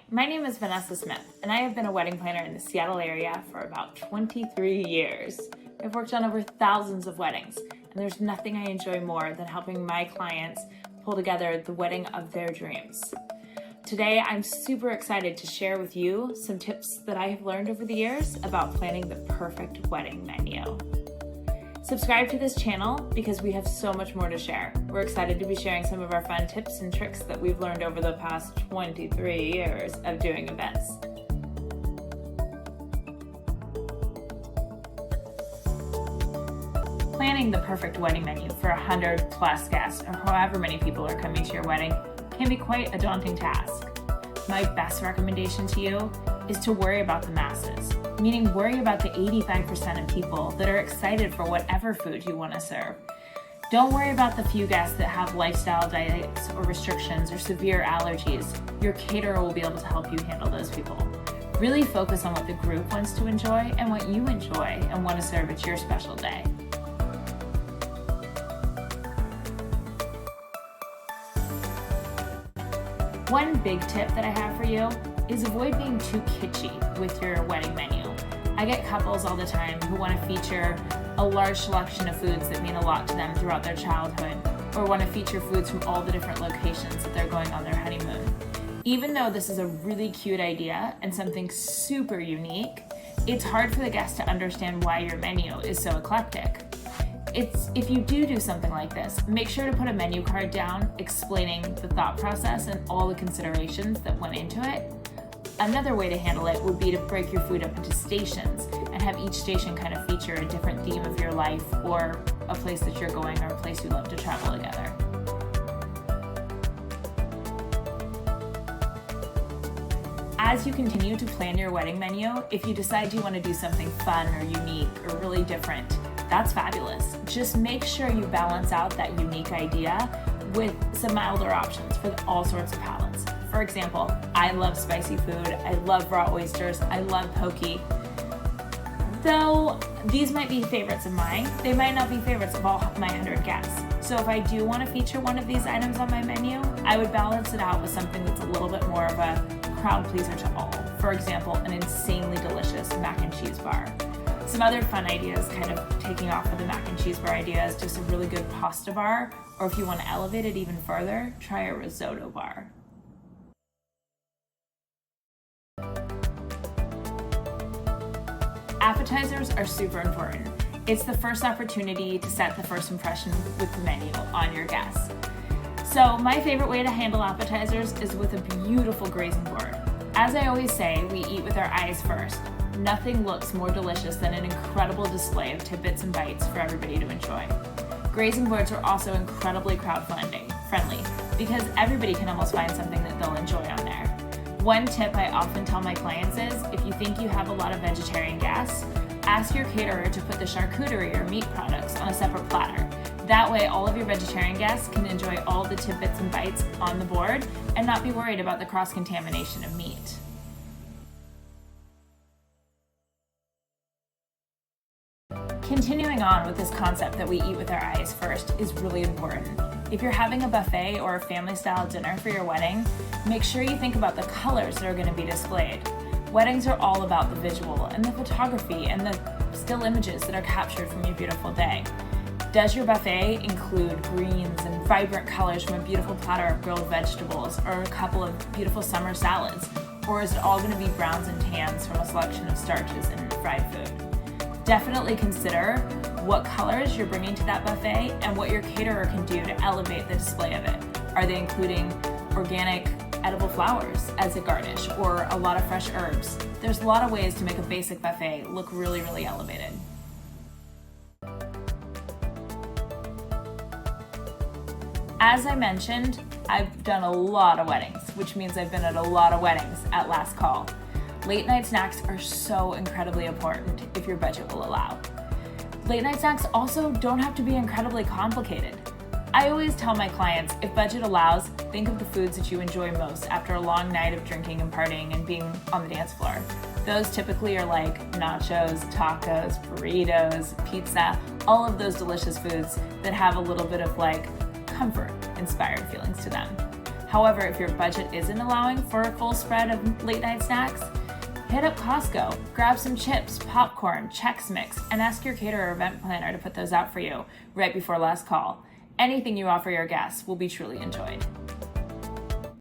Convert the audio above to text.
my name is Vanessa Smith, and I have been a wedding planner in the Seattle area for about 23 years. I've worked on over thousands of weddings, and there's nothing I enjoy more than helping my clients pull together the wedding of their dreams. Today, I'm super excited to share with you some tips that I have learned over the years about planning the perfect wedding menu. Subscribe to this channel because we have so much more to share. We're excited to be sharing some of our fun tips and tricks that we've learned over the past 23 years of doing events. Planning the perfect wedding menu for 100 plus guests or however many people are coming to your wedding can be quite a daunting task. My best recommendation to you is to worry about the masses, meaning worry about the 85% of people that are excited for whatever food you want to serve. Don't worry about the few guests that have lifestyle diets or restrictions or severe allergies. Your caterer will be able to help you handle those people. Really focus on what the group wants to enjoy and what you enjoy and want to serve at your special day. One big tip that I have for you is avoid being too kitschy with your wedding menu. I get couples all the time who want to feature a large selection of foods that mean a lot to them throughout their childhood, or want to feature foods from all the different locations that they're going on their honeymoon. Even though this is a really cute idea and something super unique, it's hard for the guests to understand why your menu is so eclectic. If you do something like this, make sure to put a menu card down explaining the thought process and all the considerations that went into it. Another way to handle it would be to break your food up into stations and have each station kind of feature a different theme of your life or a place that you're going or a place you love to travel together. As you continue to plan your wedding menu, if you decide you want to do something fun or unique or really different, that's fabulous. Just make sure you balance out that unique idea with some milder options for all sorts of palates. For example, I love spicy food, I love raw oysters, I love poke. Though these might be favorites of mine, they might not be favorites of all my 100 guests. So if I do want to feature one of these items on my menu, I would balance it out with something that's a little bit more of a crowd pleaser to all. For example, an insanely delicious mac and cheese bar. Some other fun ideas, kind of taking off of the mac and cheese bar idea, is just a really good pasta bar, or if you want to elevate it even further, try a risotto bar. Appetizers are super important. It's the first opportunity to set the first impression with the menu on your guests. So my favorite way to handle appetizers is with a beautiful grazing board. As I always say, we eat with our eyes first. Nothing looks more delicious than an incredible display of tidbits and bites for everybody to enjoy. Grazing boards are also incredibly crowd-friendly because everybody can almost find something that they'll enjoy on there. One tip I often tell my clients is, if you think you have a lot of vegetarian guests, ask your caterer to put the charcuterie or meat products on a separate platter. That way, all of your vegetarian guests can enjoy all the tidbits and bites on the board and not be worried about the cross-contamination of meat. Continuing on with this concept that we eat with our eyes first is really important. If you're having a buffet or a family-style dinner for your wedding, make sure you think about the colors that are going to be displayed. Weddings are all about the visual and the photography and the still images that are captured from your beautiful day. Does your buffet include greens and vibrant colors from a beautiful platter of grilled vegetables or a couple of beautiful summer salads? Or is it all going to be browns and tans from a selection of starches and fried food? Definitely consider what colors you're bringing to that buffet and what your caterer can do to elevate the display of it. Are they including organic edible flowers as a garnish or a lot of fresh herbs? There's a lot of ways to make a basic buffet look really, really elevated. As I mentioned, I've done a lot of weddings, which means I've been at a lot of weddings at last call. Late night snacks are so incredibly important if your budget will allow. Late night snacks also don't have to be incredibly complicated. I always tell my clients, if budget allows, think of the foods that you enjoy most after a long night of drinking and partying and being on the dance floor. Those typically are like nachos, tacos, burritos, pizza, all of those delicious foods that have a little bit of like comfort-inspired feelings to them. However, if your budget isn't allowing for a full spread of late night snacks, hit up Costco, grab some chips, popcorn, Chex Mix, and ask your caterer or event planner to put those out for you right before last call. Anything you offer your guests will be truly enjoyed.